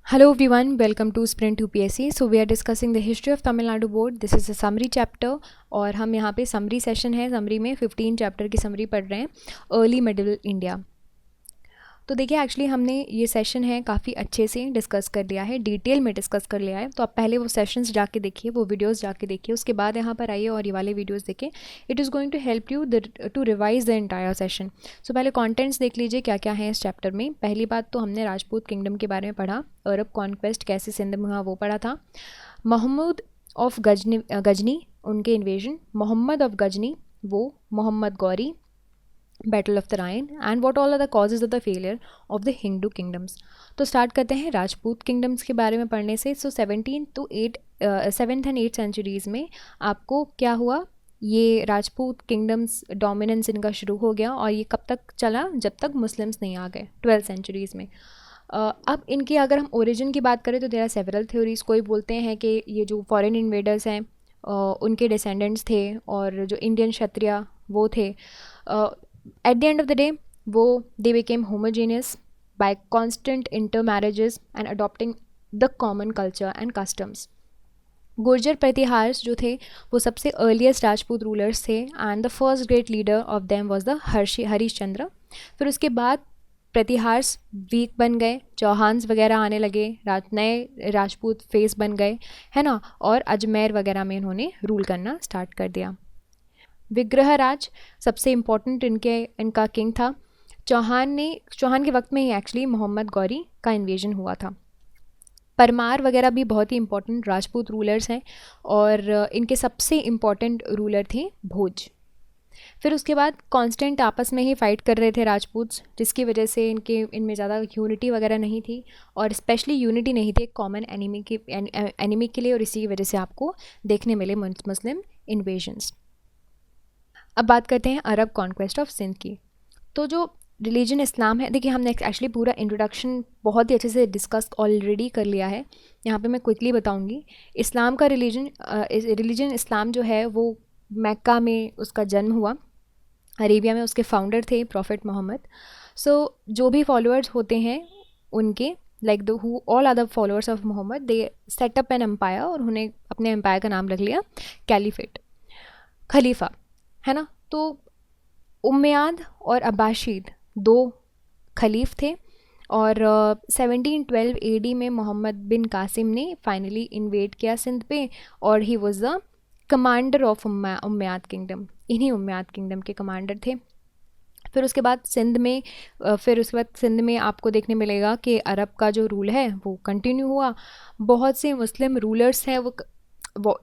Hello everyone, welcome to Sprint UPSC. So we are discussing the history of Tamil Nadu board. This is a summary chapter और हम यहाँ पे summary session है. summary में 15 chapter की summary पढ़ रहे हैं अर्ली मिडिल इंडिया. तो देखिए एक्चुअली हमने ये सेशन है काफ़ी अच्छे से डिस्कस कर लिया है, डिटेल में डिस्कस कर लिया है. तो आप पहले वो सेशंस जाके देखिए, वो वीडियोस जाके देखिए, उसके बाद यहाँ पर आइए और ये वाले वीडियोस देखिए. It is going to help you to revise the entire session. So पहले कंटेंट्स देख लीजिए क्या क्या है इस चैप्टर में. पहली बात तो हमने राजपूत किंगडम के बारे में पढ़ा, अरब कॉन्क्वेस्ट कैसे सिंध में हुआ वो पढ़ा था. मोहम्मद ऑफ गजनी उनके इन्वेजन, मोहम्मद ऑफ गजनी वो Mohammad Ghori, battle of the राइन and what all are the causes of the failure of the Hindu kingdoms. तो स्टार्ट करते हैं राजपूत किंगडम्स के बारे में पढ़ने से. सो 7th एंड 8th सेंचुरीज़ में आपको क्या हुआ, ये राजपूत किंगडम्स डोमिनेंस इनका शुरू हो गया और ये कब तक चला, जब तक मुस्लिम्स नहीं आ गए 12th सेंचुरीज़ में. अब इनकी अगर हम ओरिजिन की बात करें तो देयर आर सेवरल थ्योरीज. कोई बोलते हैं कि ये जो फॉरेन इन्वेडर्स हैं उनके डिसेंडेंट्स थे और जो इंडियन क्षत्रिय वो थे. At the end of the day, they became homogeneous by constant intermarriages and adopting the common culture and customs. Gurjar प्रतिहार्स जो थे वो सबसे अर्लीस्ट राजपूत रूलर्स थे and the first great leader of them was the Harishchandra. फिर उसके बाद प्रतिहार्स वीक बन गए, चौहान्स वगैरह आने लगे, नए राजपूत फेस बन गए, है ना, और अजमेर वगैरह में इन्होंने रूल करना स्टार्ट कर दिया. विग्रहराज सबसे इम्पॉर्टेंट इनका किंग था. चौहान के वक्त में ही एक्चुअली मोहम्मद गौरी का इन्वेजन हुआ था. परमार वगैरह भी बहुत ही इम्पॉर्टेंट राजपूत रूलर्स हैं और इनके सबसे इम्पॉर्टेंट रूलर थे भोज. फिर उसके बाद कांस्टेंट आपस में ही फ़ाइट कर रहे थे राजपूत्स, जिसकी वजह से इनमें ज़्यादा यूनिटी वगैरह नहीं थी और स्पेशली यूनिटी नहीं थी एक कॉमन एनिमी के लिए, और इसी की वजह से आपको देखने मिले मुस्लिम इन्वेजन्स. अब बात करते हैं अरब कॉन्क्वेस्ट ऑफ सिंध की. तो जो रिलीजन इस्लाम है, देखिए हमने एक्चुअली पूरा इंट्रोडक्शन बहुत ही अच्छे से डिस्कस ऑलरेडी कर लिया है. यहाँ पे मैं क्विकली बताऊँगी. इस्लाम का रिलीजन इस्लाम जो है वो मक्का में उसका जन्म हुआ, अरेबिया में उसके फाउंडर थे प्रॉफिट मोहम्मद. सो जो भी फॉलोअर्स होते हैं उनके like all other followers of Mohammad, they set up an empire और उन्होंने अपने एम्पायर का नाम रख लिया कैलिफेट, खलीफा, है ना. तो उम्मयाद और अब्बासीद दो खलीफ थे और 1712 AD में मोहम्मद बिन कासिम ने फाइनली इन्वेड किया सिंध पे और he was the commander of Umayyad kingdom. इन्हीं उम्मयाद किंगडम के कमांडर थे. फिर उसके बाद सिंध में आपको देखने मिलेगा कि अरब का जो रूल है वो कंटिन्यू हुआ. बहुत से मुस्लिम रूलर्स हैं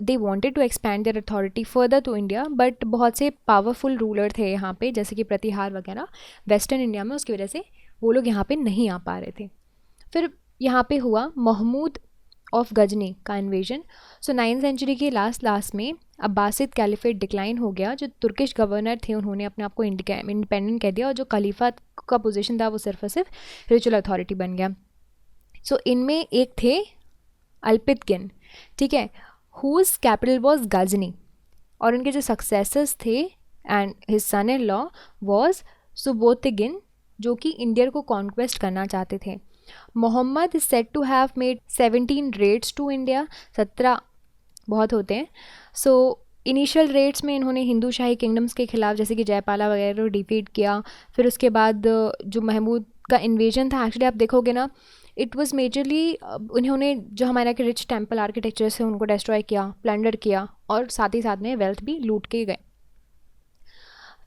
they wanted to expand their authority further to India, but बहुत से पावरफुल रूलर थे यहाँ पे, जैसे कि प्रतिहार वगैरह वेस्टर्न इंडिया में, उसकी वजह से वो लोग यहाँ पे नहीं आ पा रहे थे. फिर यहाँ पे हुआ महमूद ऑफ गजनी का इन्वेजन. सो 9th सेंचुरी के लास्ट में अब्बासिद कैलिफेट डिक्लाइन हो गया. जो तुर्किश गवर्नर थे उन्होंने अपने आप को इंडिपेंडेंट कह दिया और जो खलीफा का पोजीशन था वो सिर्फ और सिर्फ रिचुअल अथॉरिटी बन गया. सो इनमें एक थे अल्पितगिन, ठीक है, whose capital was Ghazni, और उनके जो सक्सेसर्स थे and his son in law was Sabuktigin, जो कि इंडिया को कॉन्क्वेस्ट करना चाहते थे. Mohammad is said to have made 17 raids to India. 17 बहुत होते हैं. सो इनिशियल रेड्स में इन्होंने हिंदू शाही किंगडम्स के खिलाफ जैसे कि जयपाला वगैरह डिफीट किया. फिर उसके बाद जो महमूद का इन्वेजन था, एक्चुअली आप देखोगे ना, इट वॉज मेजरली उन्होंने जो हमारे के रिच टेम्पल आर्किटेक्चर्स हैं उनको डिस्ट्रॉय किया, प्लैंडर किया और साथ ही साथ में वेल्थ भी लूट के गए.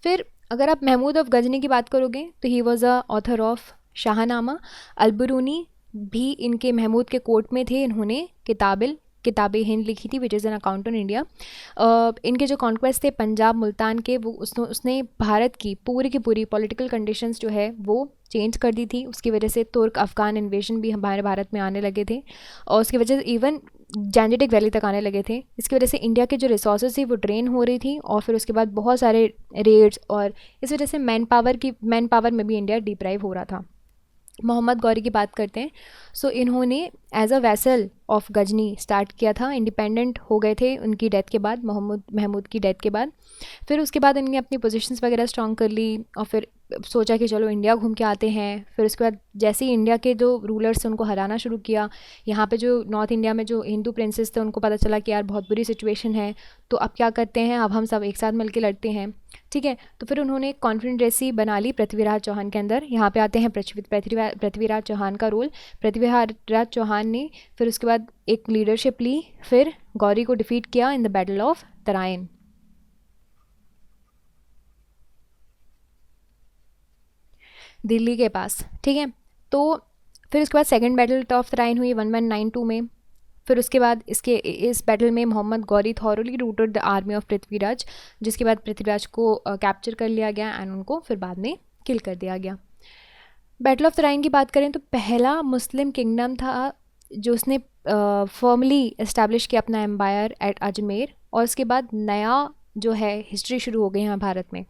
फिर अगर आप महमूद ऑफ गजनी की बात करोगे तो he was a author of Shahnameh. Al-Biruni भी इनके महमूद के कोर्ट में थे. इन्होंने किताबे हिंद लिखी थी which is an account on India. इनके जो कॉन्क्वेस्ट थे पंजाब मुल्तान के, वो उसने भारत की पूरी पॉलिटिकल कंडीशंस जो है वो चेंज कर दी थी. उसकी वजह से तुर्क अफ़गान इन्वेजन भी हमारे भारत में आने लगे थे और उसकी वजह से इवन जैंजेटिक वैली तक आने लगे थे. इसकी वजह से इंडिया के जो रिसोर्सेज थी वो ड्रेन हो रही थी और फिर उसके बाद बहुत सारे रेड्स और इस वजह से मैन पावर में भी इंडिया डिप्राइव हो रहा था. मोहम्मद गौरी की बात करते हैं. सो इन्होंने as a vassal of Ghazni start किया था, इंडिपेंडेंट हो गए थे उनकी डेथ के बाद, मोहम्मद महमूद की डेथ के बाद। फिर उसके बाद इनने अपनी पोजीशंस वगैरह स्ट्रॉन्ग कर ली और फिर सोचा कि चलो इंडिया घूम के आते हैं। फिर उसके बाद जैसे ही इंडिया के जो रूलर्स थे उनको हराना शुरू किया, यहाँ पे जो नॉर्थ इंडिया में जो हिंदू प्रिंसेस थे उनको पता चला कि यार बहुत बुरी सिचुएशन है, तो अब क्या करते हैं, अब हम सब एक साथ मिलकर लड़ते हैं, ठीक है। तो फिर उन्होंने एक कॉन्फिडेंसी बना ली पृथ्वीराज चौहान के अंदर। यहाँ पे आते हैं पृथ्वीराज चौहान का रोल। पृथ्वीराज चौहान ने फिर उसके बाद एक लीडरशिप ली, फिर गौरी को डिफीट किया in the battle of Tarain. Delhi के पास, ठीक है। तो फिर उसके बाद सेकंड बैटल ऑफ तराइन हुई 1192 में। फिर उसके बाद इस बैटल में Mohammad Ghori thoroughly routed the army of Prithviraj, जिसके बाद पृथ्वीराज को कैप्चर कर लिया गया एंड उनको फिर बाद में किल कर दिया गया। बैटल ऑफ तराइन की बात करें तो पहला मुस्लिम किंगडम था जो उसने फॉर्मली इस्टेब्लिश किया अपना एम्पायर एट अजमेर, और उसके बाद नया जो है हिस्ट्री शुरू हो गई यहाँ भारत में।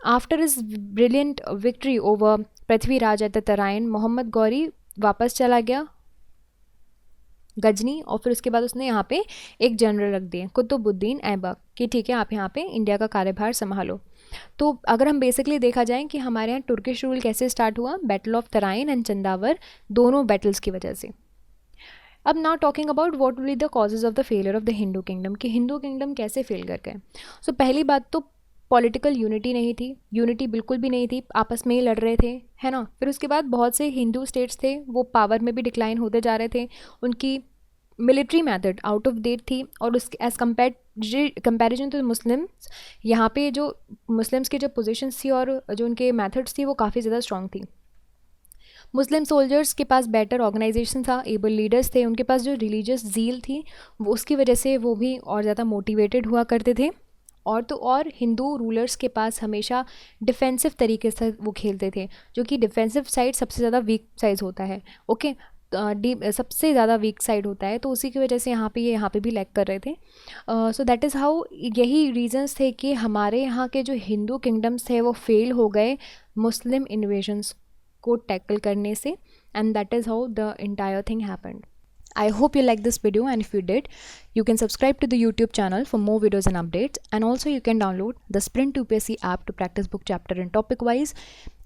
After his brilliant victory over Prithviraj at the Tarain, Mohammad Ghori वापस चला गया गजनी, और फिर उसके बाद उसने यहाँ पे एक जनरल रख दिए कुतुबुद्दीन ऐबक कि ठीक है आप यहाँ पे इंडिया का कार्यभार संभालो। तो अगर हम बेसिकली देखा जाए कि हमारे यहाँ तुर्किश रूल कैसे स्टार्ट हुआ, battle of Tarain and Chandawar दोनों बैटल्स की वजह से। अब now talking about what will be the causes of the failure of the Hindu kingdom, कि हिंदू किंगडम कैसे फेल कर गए। सो पहली बात तो पॉलिटिकल यूनिटी नहीं थी, यूनिटी बिल्कुल भी नहीं थी, आपस में ही लड़ रहे थे, है ना। फिर उसके बाद बहुत से हिंदू स्टेट्स थे वो पावर में भी डिक्लाइन होते जा रहे थे, उनकी military method out of date थी, और उसके एज कंपेरिजन टू मुस्लिम्स, यहाँ पे जो मुस्लिम्स की जो पोजीशंस थी और जो उनके मेथड्स थी वो काफ़ी ज़्यादा स्ट्रॉन्ग थी। मुस्लिम सोल्जर्स के पास बेटर ऑर्गेनाइजेशन था, एबल लीडर्स थे, उनके पास जो रिलीजियस जील थी वो उसकी वजह से वो भी और ज़्यादा मोटिवेटेड हुआ करते थे। और हिंदू रूलर्स के पास हमेशा डिफेंसिव तरीके से वो खेलते थे, जो कि डिफेंसिव साइड सबसे ज़्यादा वीक साइड होता है, ओके, सबसे ज़्यादा वीक साइड होता है, तो उसी की वजह से यहाँ पे भी लैग कर रहे थे। सो दैट इज़ हाउ, यही रीजंस थे कि हमारे यहाँ के जो हिंदू किंगडम्स थे वो फेल हो गए मुस्लिम इन्वेजन्स को टैकल करने से, and that is how the entire thing happened. I hope you liked this video, and if you did, you can subscribe to the YouTube channel for more videos and updates, and also you can download the Sprint UPSC app to practice book chapter and topic wise.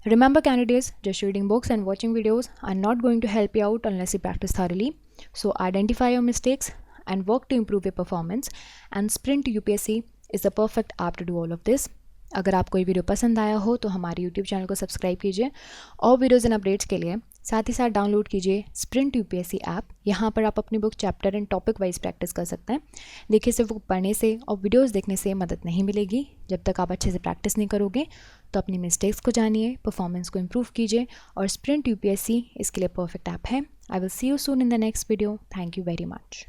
Remember candidates, just reading books and watching videos are not going to help you out unless you practice thoroughly. So identify your mistakes and work to improve your performance, and Sprint UPSC is the perfect app to do all of this. अगर आपको ये video पसंद आया हो तो हमारे YouTube channel को subscribe कीजिए, और वीडियोज़ एंड अपडेट्स के लिए साथ ही साथ डाउनलोड कीजिए स्प्रिंट यूपीएससी ऐप। यहाँ पर आप अपनी book chapter and topic wise practice कर सकते हैं। देखिए, सिर्फ बुक पढ़ने से और वीडियोस देखने से मदद नहीं मिलेगी। जब तक आप अच्छे से प्रैक्टिस नहीं करोगे तो अपनी मिस्टेक्स को जानिए, परफॉर्मेंस को इम्प्रूव कीजिए, और स्प्रिंट यूपीएससी इसके लिए परफेक्ट ऐप है। I will see you soon in the next video. Thank you very much.